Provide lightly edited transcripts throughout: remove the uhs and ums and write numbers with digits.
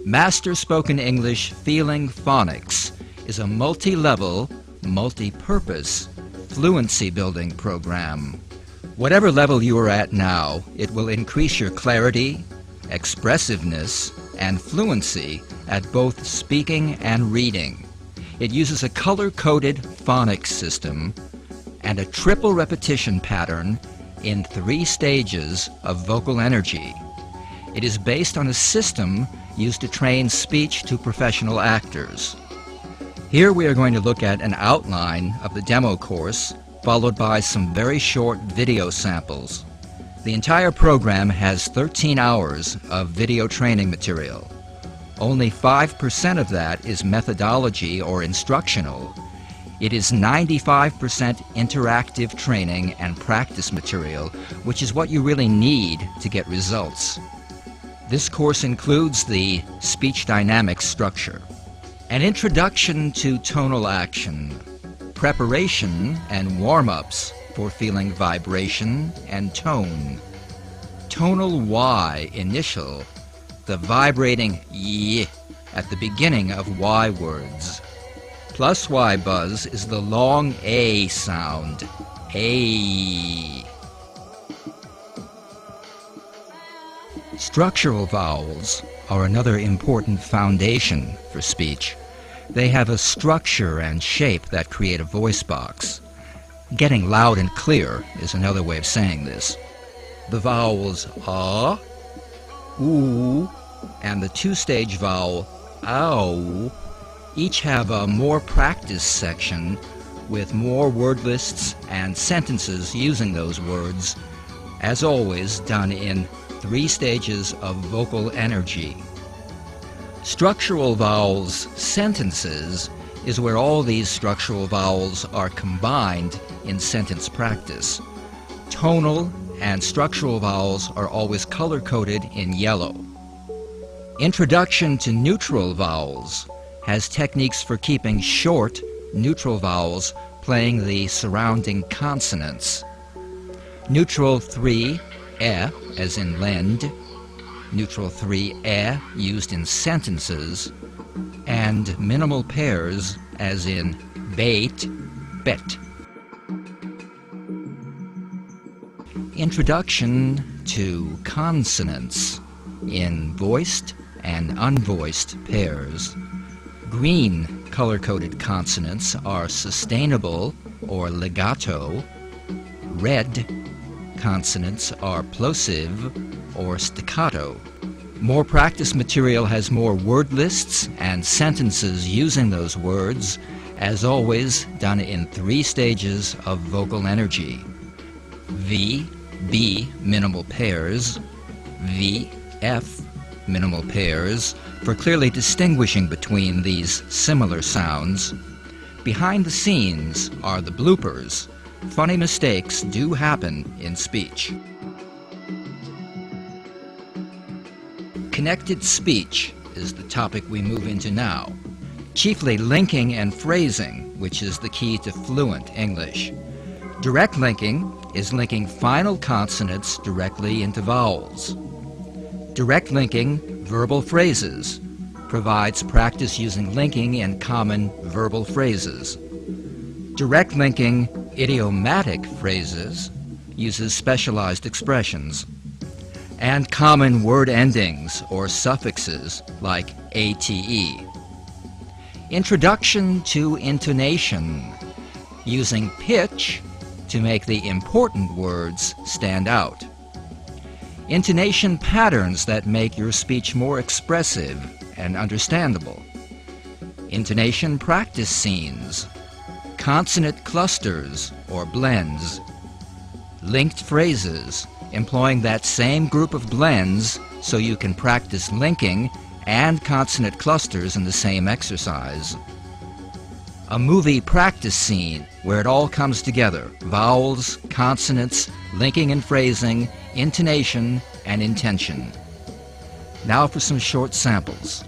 Master Spoken English Feeling Phonics is a multi-level, multi-purpose fluency building program. Whatever level you are at now, it will increase your clarity, expressiveness, and fluency at both speaking and reading. It uses a color-coded phonics system and a triple repetition pattern in 3 stages of vocal energy. It is based on a system used to train speech to professional actors. Here we are going to look at an outline of the demo course, followed by some very short video samples. The entire program has 13 hours of video training material. Only 5% of that is methodology or instructional. It is 95% interactive training and practice material, which is what you really need to get results. This course includes the speech dynamics structure, an introduction to tonal action, preparation and warm-ups for feeling vibration and tone, tonal Y initial, the vibrating Y at the beginning of Y words. Plus Y buzz is the long A sound, A. Structural vowels are another important foundation for speech. They have a structure and shape that create a voice box. Getting loud and clear is another way of saying this. The vowels ah, oo, and the 2-stage vowel ow each have a more practice section with more word lists and sentences using those words, as always done in 3 stages of vocal energy. Structural vowels sentences is where all these structural vowels are combined in sentence practice. Tonal and structural vowels are always color-coded in yellow. Introduction to neutral vowels has techniques for keeping short neutral vowels playing the surrounding consonants. Neutral 3 as in lend, neutral 3 used in sentences, and minimal pairs as in bait, bet. Introduction to consonants in voiced and unvoiced pairs. Green color-coded consonants are sustainable or legato. Red consonants are plosive or staccato. More practice material has more word lists and sentences using those words, as always done in 3 stages of vocal energy. V, B minimal pairs, V, F minimal pairs, for clearly distinguishing between these similar sounds. Behind the scenes are the bloopers. Funny mistakes do happen in speech. Connected speech is the topic we move into now. Chiefly linking and phrasing, which is the key to fluent English. Direct linking is linking final consonants directly into vowels. Direct linking verbal phrases provides practice using linking in common verbal phrases. Direct linking idiomatic phrases uses specialized expressions. And common word endings or suffixes like ate. Introduction to intonation, using pitch to make the important words stand out. Intonation patterns that make your speech more expressive and understandable. Intonation practice scenes. Consonant clusters or blends. Linked phrases, employing that same group of blends so you can practice linking and consonant clusters in the same exercise. A movie practice scene where it all comes together: vowels, consonants, linking and phrasing, intonation, and intention. Now for some short samples.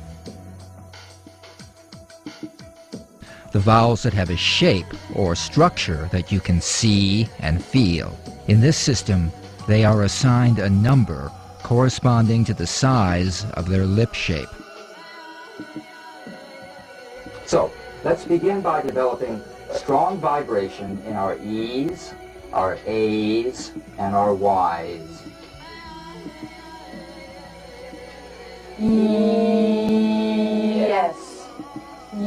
The vowels that have a shape or structure that you can see and feel. In this system, they are assigned a number corresponding to the size of their lip shape. So, let's begin by developing strong vibration in our E's, our A's, and our Y's. Yes. You.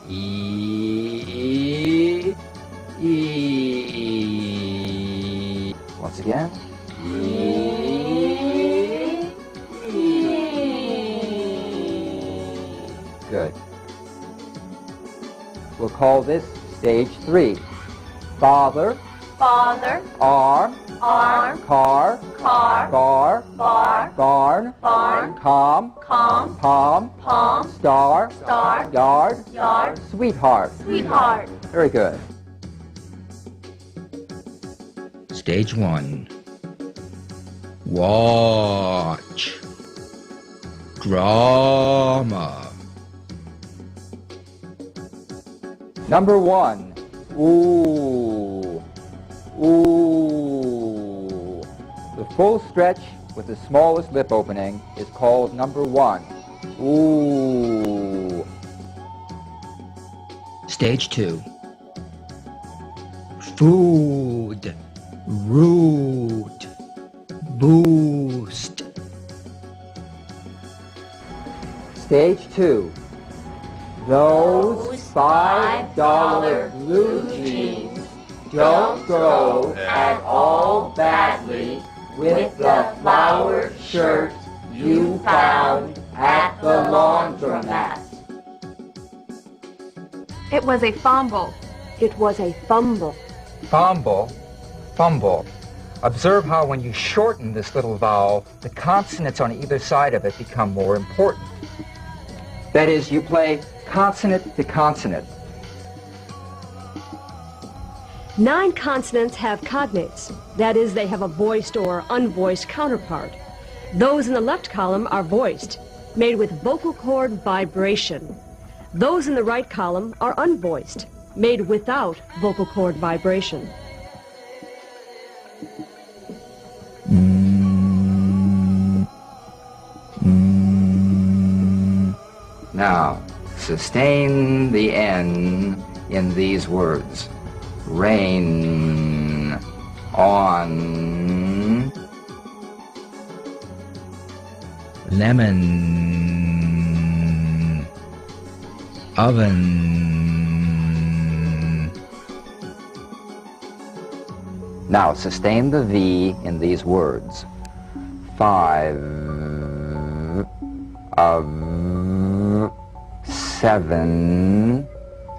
E, E. Once again. E, E. Good. We'll call this stage 3. Father, Father. arm, Arm. car, Car. gar, Bar. barn, Barn. calm, Calm. palm, Palm. star, Star. yard, Yard. sweetheart. Sweetheart. Very good. Stage 1. Watch. Drama. Number 1. Ooh. Ooh. The full stretch with the smallest lip opening is called number 1. Ooh. Stage 2. Food. Root. Boost. Stage 2. Those $5 blue jeans don't go at all badly with the flowered shirt you found at the laundromat. It was a fumble. It was a fumble. Fumble, fumble. Observe how when you shorten this little vowel, the consonants on either side of it become more important. That is, you play consonant to consonant. 9 consonants have cognates. That is, they have a voiced or unvoiced counterpart. Those in the left column are voiced, made with vocal cord vibration. Those in the right column are unvoiced, made without vocal cord vibration. Now, sustain the N in these words. Rain on lemon oven. Now sustain the V in these words. 5 of 7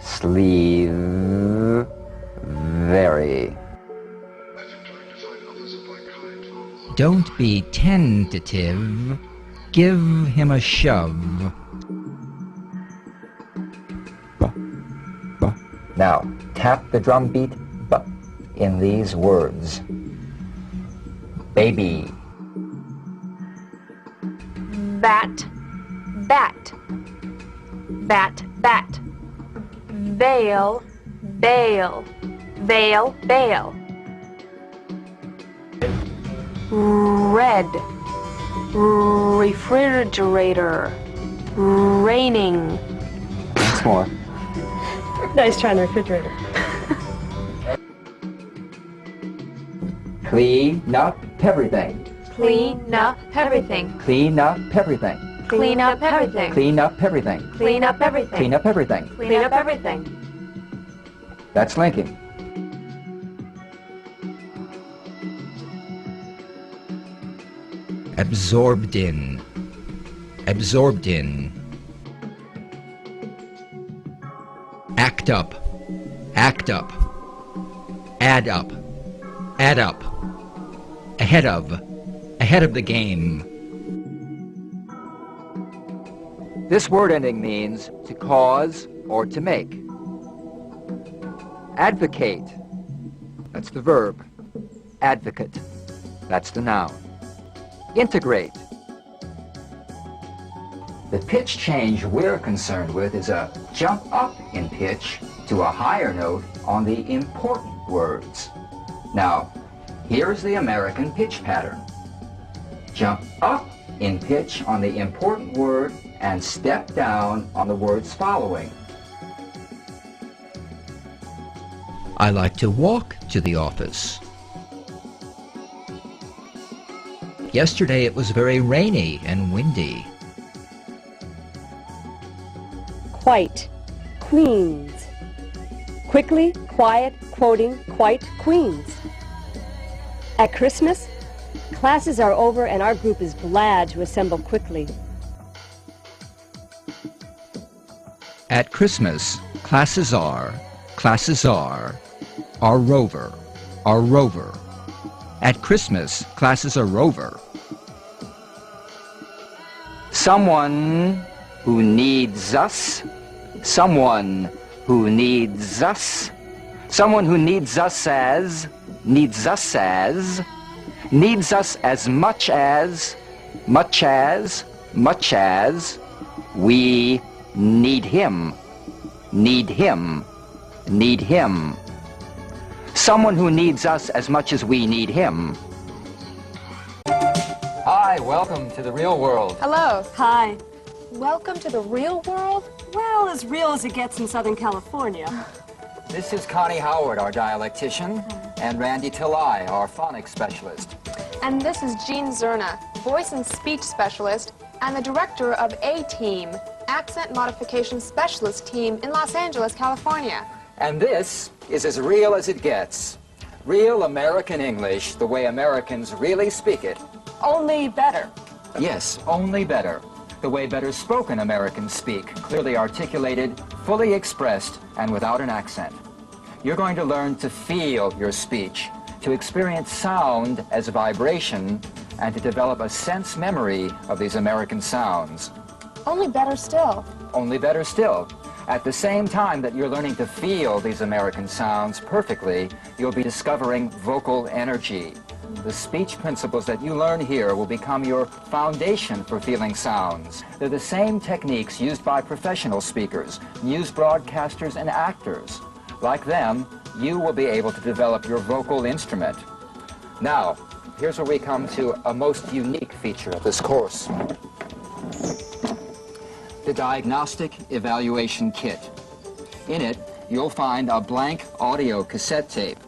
sleeve very. Don't be tentative. Give him a shove. Now, tap the drum beat B in these words. Baby. Bat. Bat. Bat. Bat. Veil. Bail. Veil. Bail. Red. Refrigerator. Raining. Once more. Nice try on the refrigerator. Clean up everything. Clean up everything. Clean up everything. Clean up everything. Clean up everything. Clean up everything. Clean up everything. Clean up everything. That's linking. Absorbed in. Absorbed in. Act up. Act up. Add up. Add up. Ahead of. Ahead of the game. This word ending means to cause or to make. Advocate. That's the verb. Advocate. That's the noun. Integrate. The pitch change we're concerned with is a jump up in pitch to a higher note on the important words. Now, here's the American pitch pattern. Jump up in pitch on the important word and step down on the words following. I like to walk to the office. Yesterday it was very rainy and windy. Quite, queens. Quickly, quiet, quoting, quite queens. At Christmas, classes are over and our group is glad to assemble quickly. At Christmas, classes are rover, are rover. At Christmas, classes are rover. Someone who needs us, someone who needs us, someone who needs us as much as we need him. Someone who needs us as much as we need him. Hi, welcome to the real world. Hello. Hi. Welcome to the real world? Well, as real as it gets in Southern California. This is Connie Howard, our dialectician, and Randy Tillai, our phonics specialist. And this is Jean Zerna, voice and speech specialist and the director of A-Team, Accent Modification Specialist Team in Los Angeles, California. And this is as real as it gets. Real American English, the way Americans really speak it. Only better. Yes, only better. The way better spoken Americans speak, clearly articulated, fully expressed, and without an accent. You're going to learn to feel your speech, to experience sound as a vibration, and to develop a sense memory of these American sounds. Only better still. Only better still. At the same time that you're learning to feel these American sounds perfectly, you'll be discovering vocal energy. The speech principles that you learn here will become your foundation for feeling sounds. They're the same techniques used by professional speakers, news broadcasters, and actors. Like them, you will be able to develop your vocal instrument. Now, here's where we come to a most unique feature of this course. The Diagnostic Evaluation Kit. In it, you'll find a blank audio cassette tape.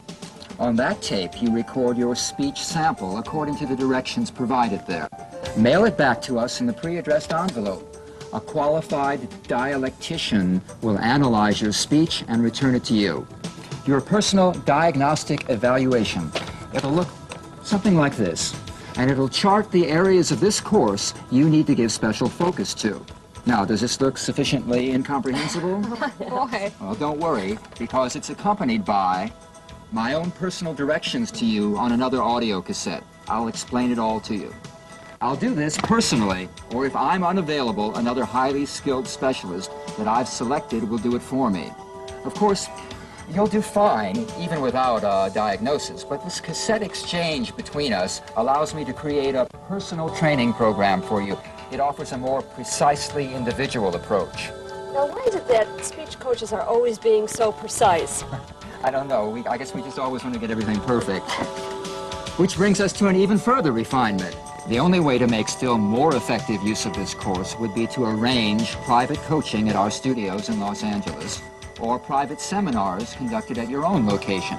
On that tape, you record your speech sample according to the directions provided there. Mail it back to us in the pre-addressed envelope. A qualified dialectician will analyze your speech and return it to you. Your personal diagnostic evaluation. It'll look something like this, and it'll chart the areas of this course you need to give special focus to. Now, does this look sufficiently incomprehensible? Boy. Well, don't worry, because it's accompanied by my own personal directions to you on another audio cassette. I'll explain it all to you. I'll do this personally, or if I'm unavailable, another highly skilled specialist that I've selected will do it for me. Of course, you'll do fine, even without a diagnosis, but this cassette exchange between us allows me to create a personal training program for you. It offers a more precisely individual approach. Now, why is it that speech coaches are always being so precise? I don't know. I guess we just always want to get everything perfect. Which brings us to an even further refinement. The only way to make still more effective use of this course would be to arrange private coaching at our studios in Los Angeles, or private seminars conducted at your own location.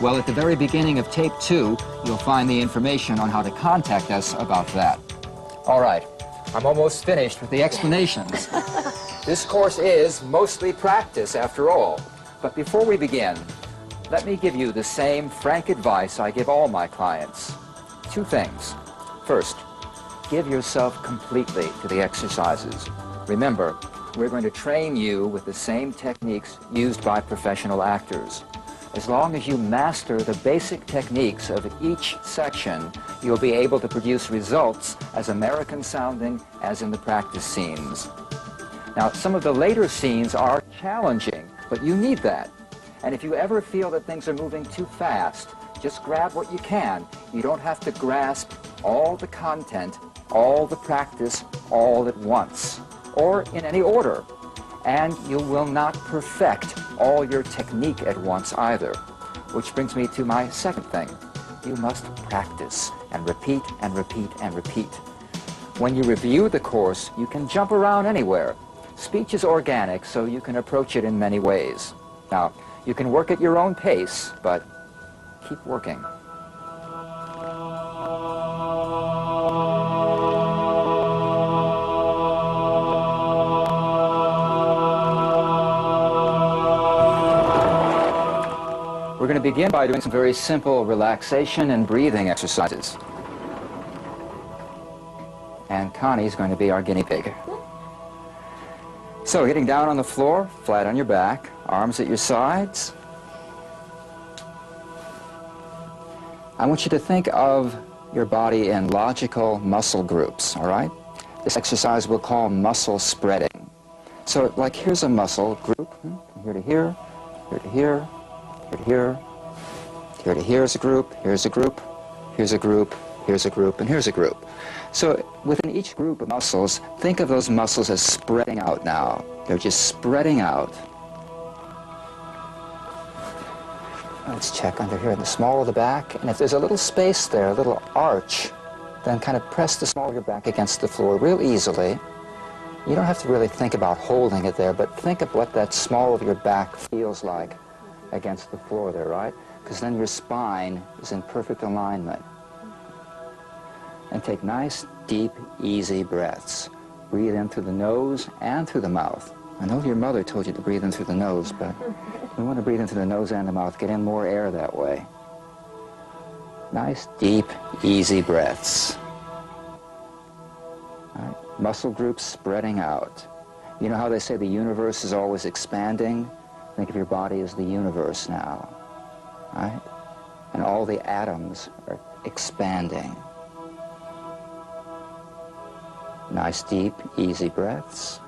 Well, at the very beginning of tape 2, you'll find the information on how to contact us about that. All right, I'm almost finished with the explanations. This course is mostly practice, after all. But before we begin, let me give you the same frank advice I give all my clients. 2 things. First, give yourself completely to the exercises. Remember, we're going to train you with the same techniques used by professional actors. As long as you master the basic techniques of each section, you'll be able to produce results as American sounding as in the practice scenes. Now, some of the later scenes are challenging, but you need that. And if you ever feel that things are moving too fast, just grab what you can. You don't have to grasp all the content, all the practice, all at once, or in any order. And you will not perfect all your technique at once either. Which brings me to my second thing. You must practice and repeat and repeat and repeat. when you review the course, you can jump around anywhere. Speech is organic, so you can approach it in many ways. Now, you can work at your own pace, but keep working. We're going to begin by doing some very simple relaxation and breathing exercises. And Connie's going to be our guinea pig. So, getting down on the floor, flat on your back, arms at your sides. I want you to think of your body in logical muscle groups, all right? This exercise we'll call muscle spreading. So, like, here's a muscle group, from here to here, here to here, here to here, here to here's a group, here's a group, here's a group, here's a group, and here's a group. So within each group of muscles, think of those muscles as spreading out now. They're just spreading out. Let's check under here in the small of the back, and if there's a little space there, a little arch, then kind of press the small of your back against the floor real easily. You don't have to really think about holding it there, but think of what that small of your back feels like against the floor there, right? Because then your spine is in perfect alignment. And take nice, deep, easy breaths. Breathe in through the nose and through the mouth. I know your mother told you to breathe in through the nose, but we want to breathe in through the nose and the mouth. Get in more air that way. Nice, deep, easy breaths. All right. Muscle groups spreading out. You know how they say the universe is always expanding? Think of your body as the universe now, right? And all the atoms are expanding. Nice, deep, easy breaths.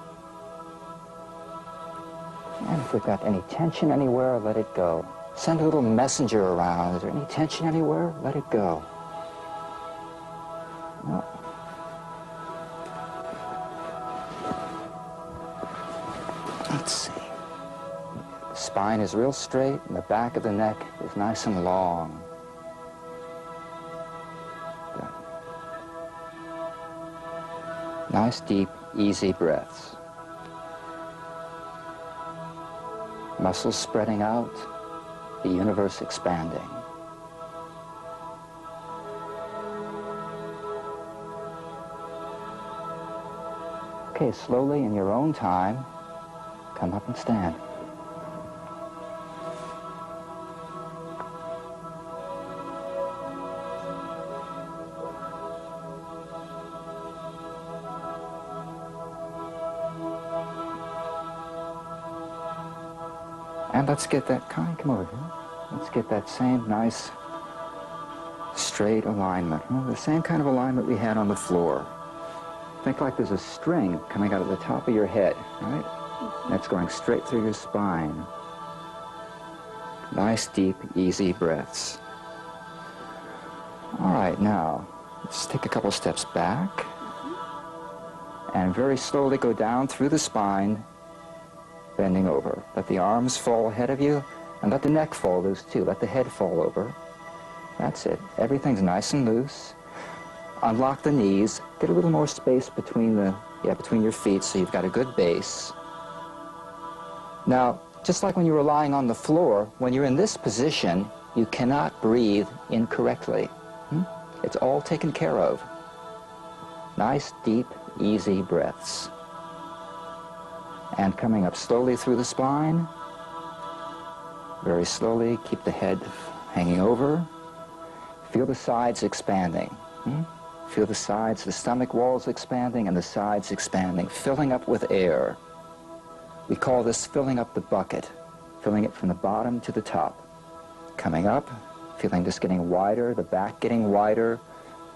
And if we've got any tension anywhere, let it go. Send a little messenger around. Is there any tension anywhere? Let it go. No. Let's see. The spine is real straight, and the back of the neck is nice and long. Good. Nice, deep, easy breaths. Muscles spreading out, the universe expanding. Okay, slowly in your own time, come up and stand. And let's get that, Connie, come over here. Let's get that same nice, straight alignment. The same kind of alignment we had on the floor. Think like there's a string coming out of the top of your head, right? And it's going straight through your spine. Nice, deep, easy breaths. All right, now, let's take a couple steps back. And very slowly go down through the spine, bending over. Let the arms fall ahead of you, and let the neck fall loose too. Let the head fall over. That's it. Everything's nice and loose. Unlock the knees. Get a little more space between your feet so you've got a good base. Now, just like when you were lying on the floor, when you're in this position, you cannot breathe incorrectly. It's all taken care of. Nice, deep, easy breaths. And coming up slowly through the spine. Very slowly, keep the head hanging over. Feel the sides expanding. Feel the sides, the stomach walls expanding and the sides expanding, filling up with air. We call this filling up the bucket, filling it from the bottom to the top. Coming up, feeling this getting wider, the back getting wider,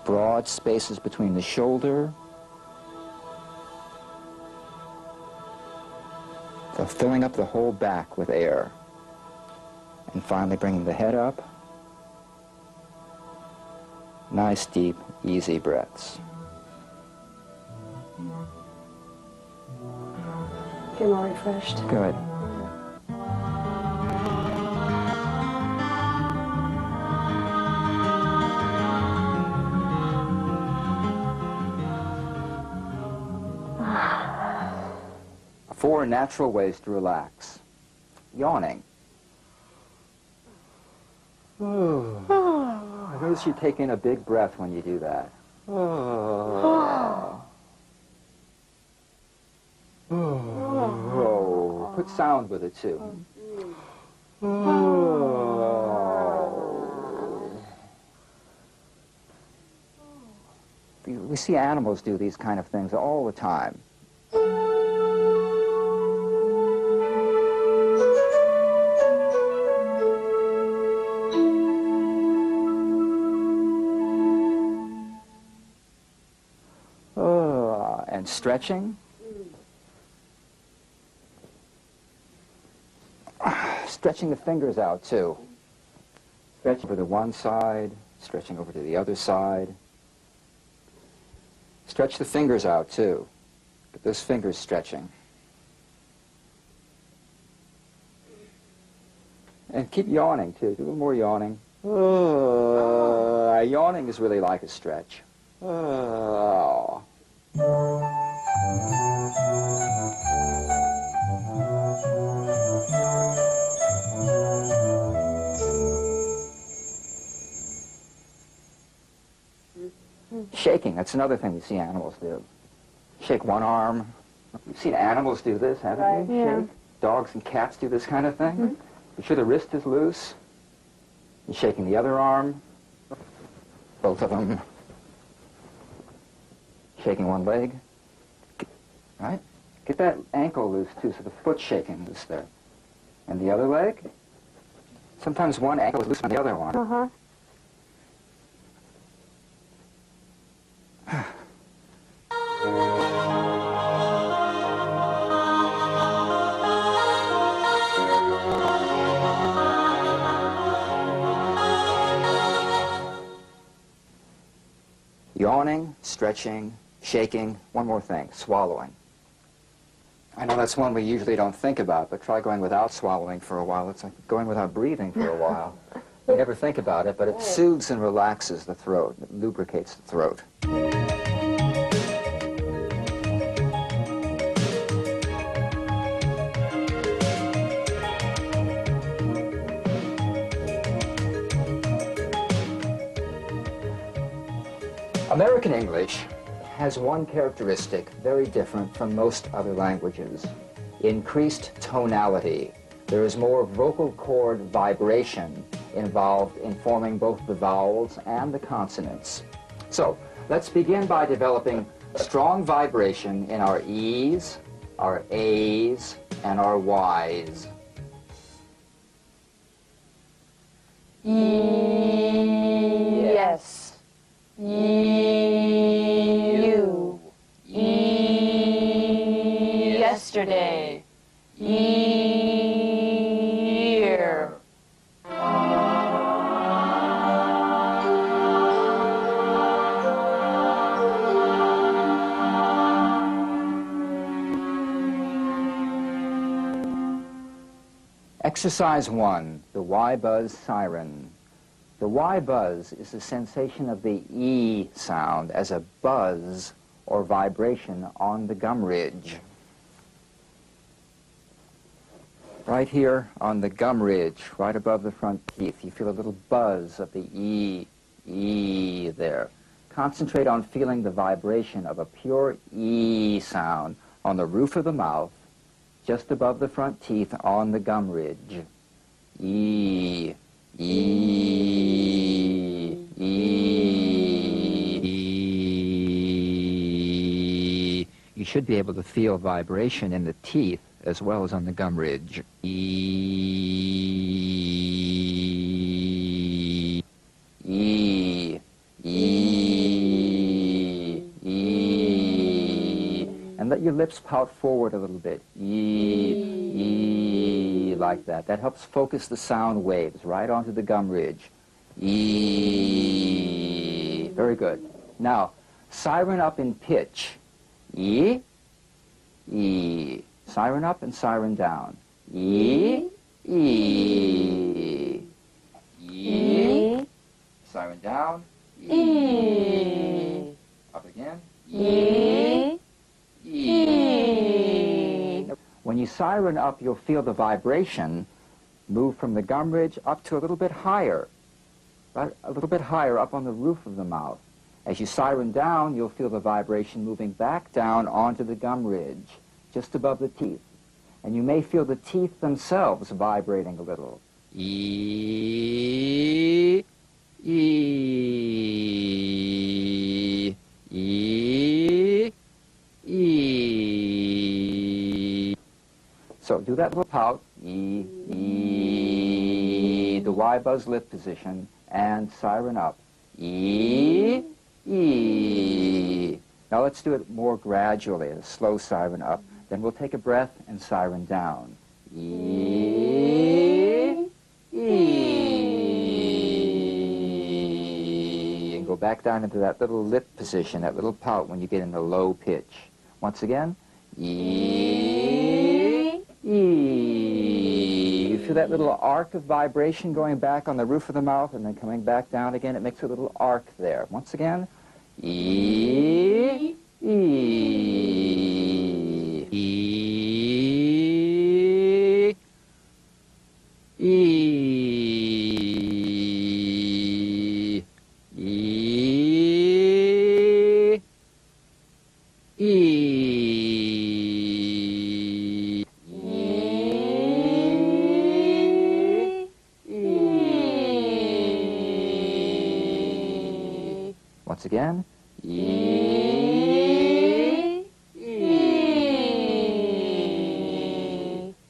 broad spaces between the shoulder. So filling up the whole back with air. And finally bringing the head up. Nice, deep, easy breaths. Feel more refreshed. Good. 4 natural ways to relax. Yawning. I notice you take in a big breath when you do that. Put sound with it, too. We see animals do these kind of things all the time. And stretching. Stretching the fingers out, too. Stretching over to one side, stretching over to the other side. Stretch the fingers out, too. Get those fingers stretching. And keep yawning, too. Do a little more yawning. Yawning is really like a stretch. Shaking, that's another thing we see animals do. Shake one arm. You've seen animals do this, haven't you? Yeah. Shake. Dogs and cats do this kind of thing. Be sure the wrist is loose. You're shaking the other arm. Both of them. Shaking one leg. Right? Get that ankle loose, too, so the foot's shaking loose there. And the other leg. Sometimes one ankle is loose on the other one. Uh-huh. Yawning, stretching, shaking. One more thing, swallowing. I know that's one we usually don't think about, but try going without swallowing for a while. It's like going without breathing for a while. You never think about it, but it soothes and relaxes the throat. It lubricates the throat. American English has one characteristic very different from most other languages: increased tonality. There is more vocal cord vibration involved in forming both the vowels and the consonants. So let's begin by developing strong vibration in our E's, our A's, and our Y's. Yes. You. Yesterday. Year. Exercise 1, the Y-buzz siren. The Y-buzz is the sensation of the E sound as a buzz or vibration on the gum ridge. Right here on the gum ridge, right above the front teeth, you feel a little buzz of the E there. Concentrate on feeling the vibration of a pure E sound on the roof of the mouth, just above the front teeth on the gum ridge. E. You should be able to feel vibration in the teeth as well as on the gum ridge. And let your lips pout forward a little bit. Like that. That helps focus the sound waves right onto the gum ridge. Very good. Now, siren up in pitch. Siren up and siren down. Siren down. Up again. you siren up, you'll feel the vibration move from the gum ridge up to a little bit higher, right? A little bit higher up on the roof of the mouth. As you siren down, you'll feel the vibration moving back down onto the gum ridge, just above the teeth. And you may feel the teeth themselves vibrating a little. E, E, E, E. So do that little pout, E, E, the Y buzz lip position, and siren up. E, E. Now let's do it more gradually, a slow siren up. Then we'll take a breath and siren down. E, E. And go back down into that little lip position, that little pout when you get in a low pitch. Once again, E, E. You feel that little arc of vibration going back on the roof of the mouth and then coming back down again. It makes a little arc there. Once again, E, E, E, E, E, E. Once again, E, E.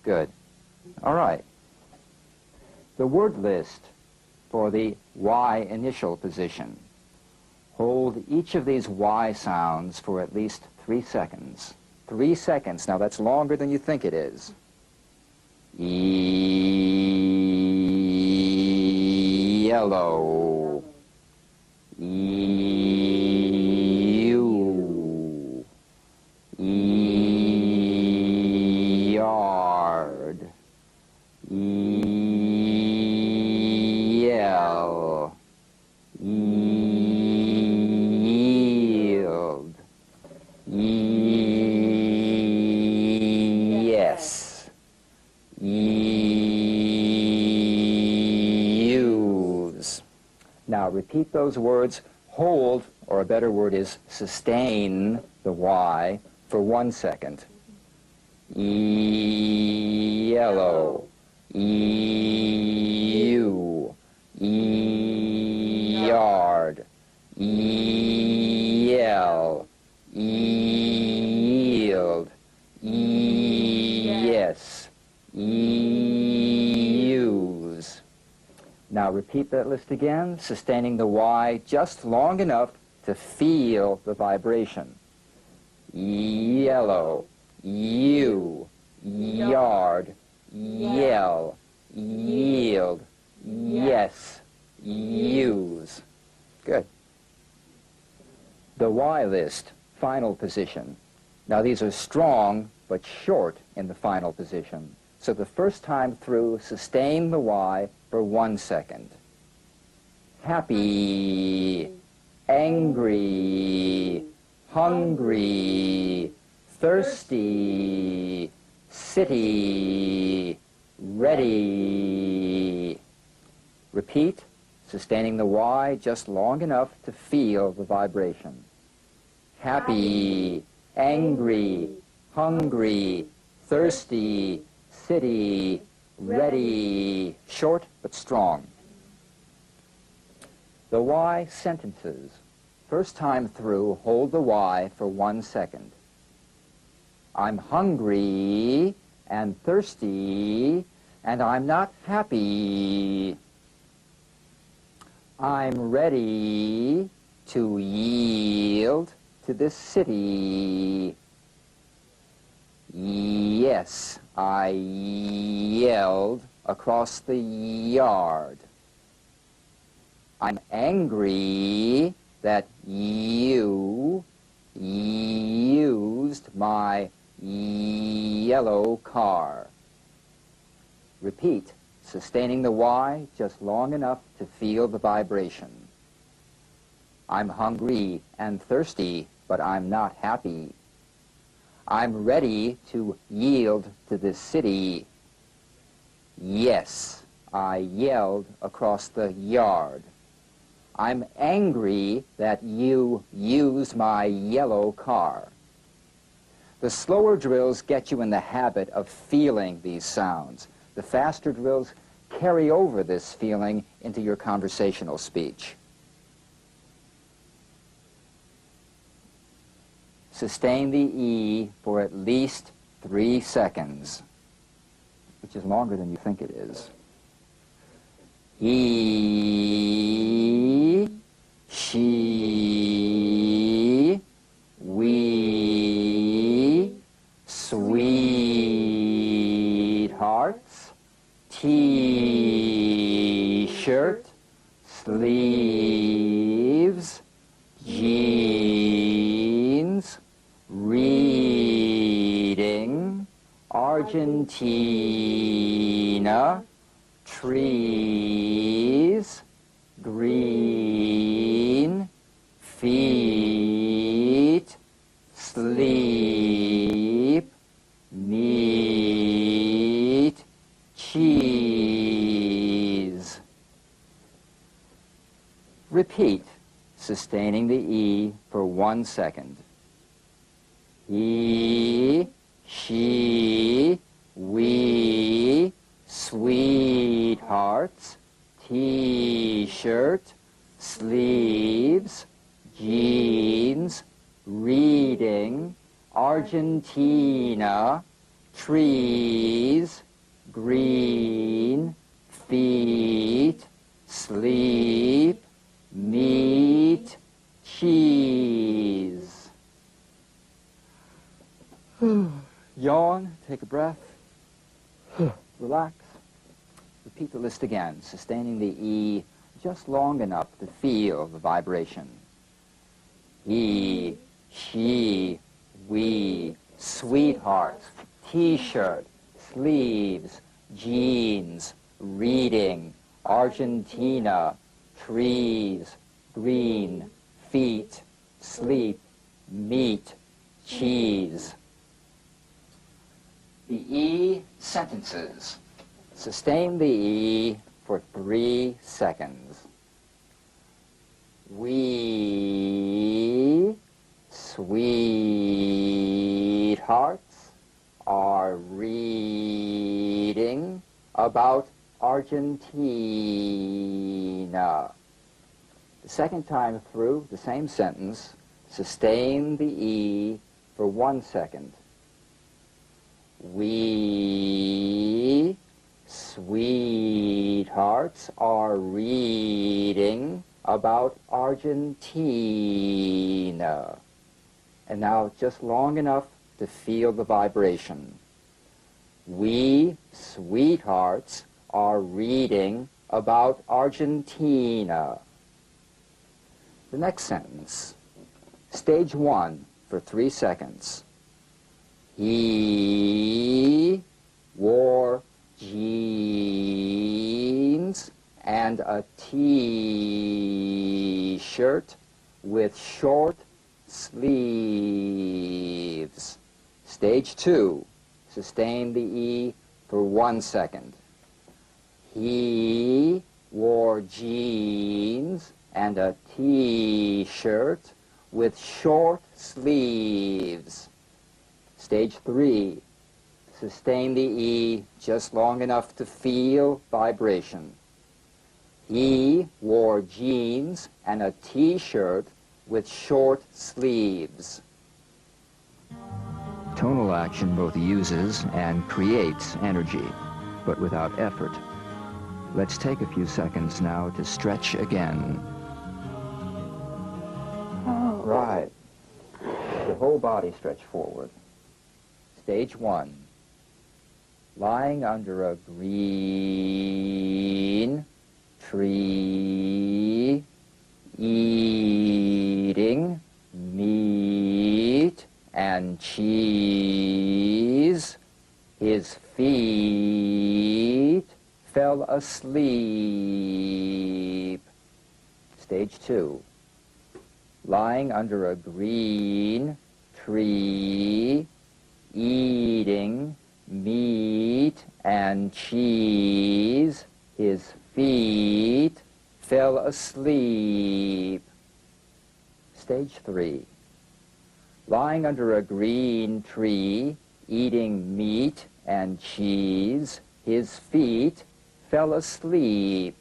Good. All right. The word list for the Y initial position. Hold each of these Y sounds for at least 3 seconds. 3 seconds. Now that's longer than you think it is. Yellow. You. Yard. Yell. Yield. Yes. Use. Now repeat those words. Hold, or a better word is sustain the Y for 1 second. Yellow. You. Yard. Yell. Yield. Yes. Use. Now repeat that list again, sustaining the Y just long enough to feel the vibration. Yellow. You. Yard. Yell. Yield. Yes. Use. Good. The Y list, final position. Now these are strong but short in the final position. So the first time through, sustain the Y for 1 second. Happy, angry, hungry, thirsty, city, ready. Repeat, sustaining the Y just long enough to feel the vibration. Happy, angry, hungry, thirsty, city, ready. Short but strong. The Y sentences. First time through, hold the Y for 1 second. I'm hungry and thirsty, and I'm not happy. I'm ready to yield to this city. Yes, I yelled across the yard. I'm angry that you used my yellow car. Repeat, sustaining the Y just long enough to feel the vibration. I'm hungry and thirsty, but I'm not happy. I'm ready to yield to this city. Yes, I yelled across the yard. I'm angry that you use my yellow car. The slower drills get you in the habit of feeling these sounds. The faster drills carry over this feeling into your conversational speech. Sustain the E for at least 3 seconds, which is longer than you think it is. He, she, we, sweethearts, T-shirt, sleeves, jeans, reading, Argentina, trees, green, feet, sleep, meat, cheese. Repeat, sustaining the E for 1 second. He, she, we, sweethearts, T-shirt, sleeves, jeans, reading, Argentina, trees, green, feet, sleep, meat, cheese. Yawn, take a breath, relax. Repeat the list again, sustaining the E just long enough to feel the vibration. He, she, we, sweethearts, T-shirt, sleeves, jeans, reading, Argentina, trees, green, feet, sleep, meat, cheese. The E sentences. Sustain the E for 3 seconds. We, sweethearts, are reading about Argentina. The second time through the same sentence, sustain the E for 1 second. We, sweethearts, are reading about Argentina. And now just long enough to feel the vibration. We, sweethearts, are reading about Argentina. The next sentence, stage 1 for 3 seconds. He wore jeans and a T-shirt with short sleeves. Stage 2, sustain the E for 1 second. He wore jeans and a T-shirt with short sleeves. Stage 3, sustain the E just long enough to feel vibration. He wore jeans and a T-shirt with short sleeves. Tonal action both uses and creates energy, but without effort. Let's take a few seconds now to stretch again. All right. The whole body stretch forward. Stage 1. Lying under a green tree, eating meat and cheese, his feet fell asleep. Stage 2. Lying under a green tree, eating meat and cheese. His feet fell asleep. Stage 3. Lying under a green tree, eating meat and cheese, his feet fell asleep.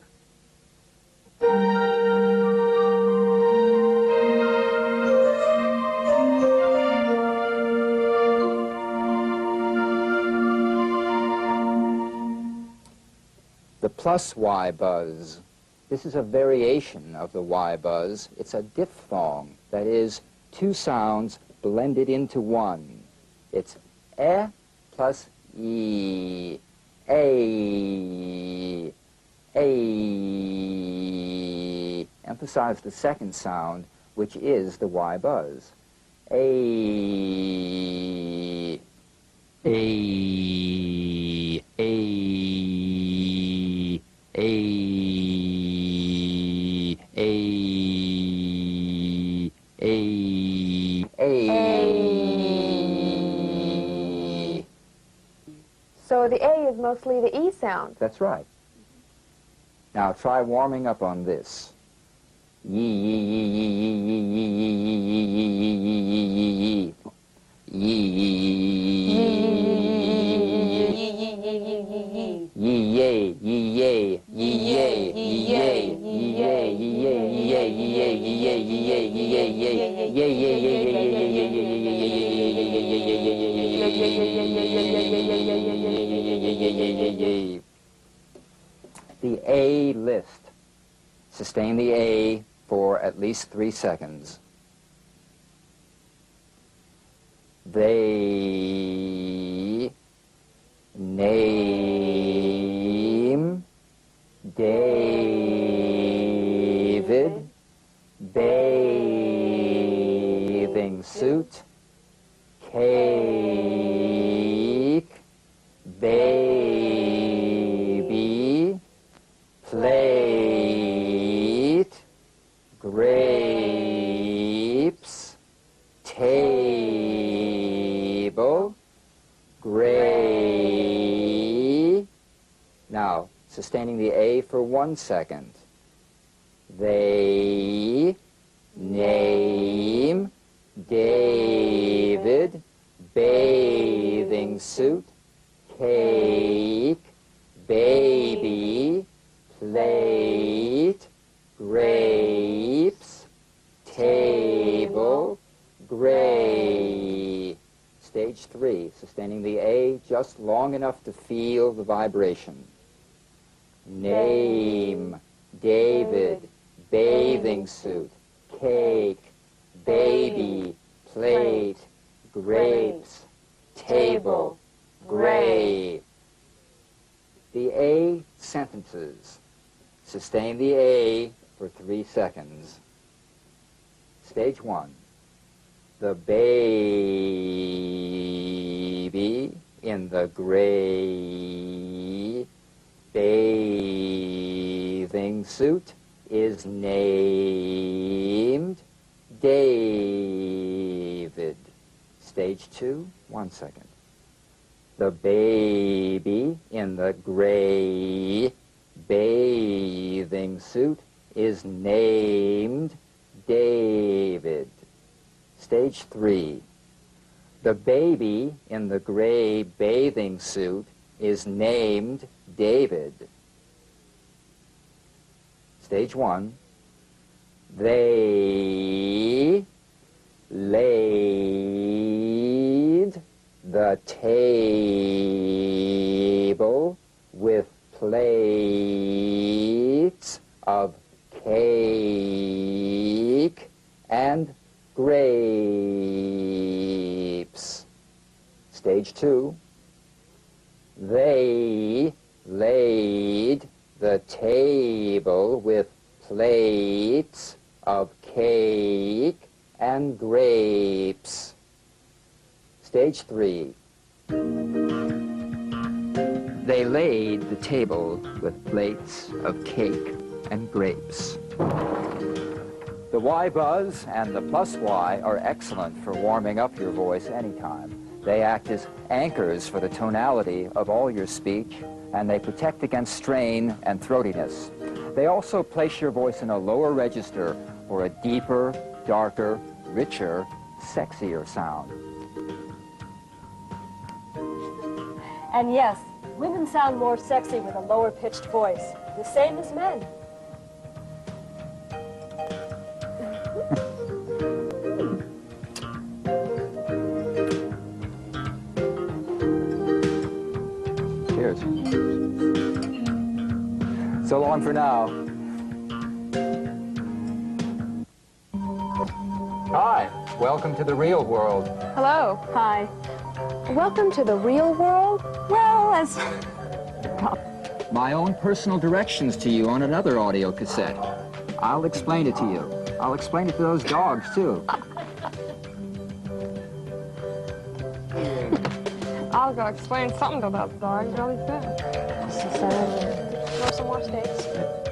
The plus Y buzz. This is a variation of the Y buzz. It's a diphthong, that is, two sounds blended into one. It's E plus E, A, A. Emphasize the second sound, which is the Y buzz. A, A, A, A, A, A. So the A is mostly the E sound. That's right. Now try warming up on this. Yee, the A list. Sustain the A for at least 3 seconds. They name David bathing suit, cake, baby, plate, grapes, table, gray. Now, sustaining the A for 1 second. They name David bathing suit, cake, baby, plate, grapes, table, gray. Stage 3, sustaining the A just long enough to feel the vibration. Name David bathing suit, cake, baby, plate, grapes, table, gray. The A sentences. Sustain the A for 3 seconds. Stage 1. The baby in the gray bathing suit is named David. Stage 2, 1 second. The baby in the gray bathing suit is named David. Stage 3. The baby in the gray bathing suit is named David. Stage 1. They laid the table with plates of cake and grapes. Stage 2. They laid the table with plates of cake and grapes. Stage 3. They laid the table with plates of cake and grapes. The Y buzz and the plus Y are excellent for warming up your voice anytime. They act as anchors for the tonality of all your speech, and they protect against strain and throatiness. They also place your voice in a lower register for a deeper, darker, richer, sexier sound. And yes, women sound more sexy with a lower pitched voice, the same as men. Cheers. So long for now. Hi, welcome to the real world. Hello. Hi. Welcome to the real world? Well, as... My own personal directions to you on another audio cassette. I'll explain it to you. I'll explain it to those dogs, too. I'll go explain something to that dog really soon. Throw some more steaks.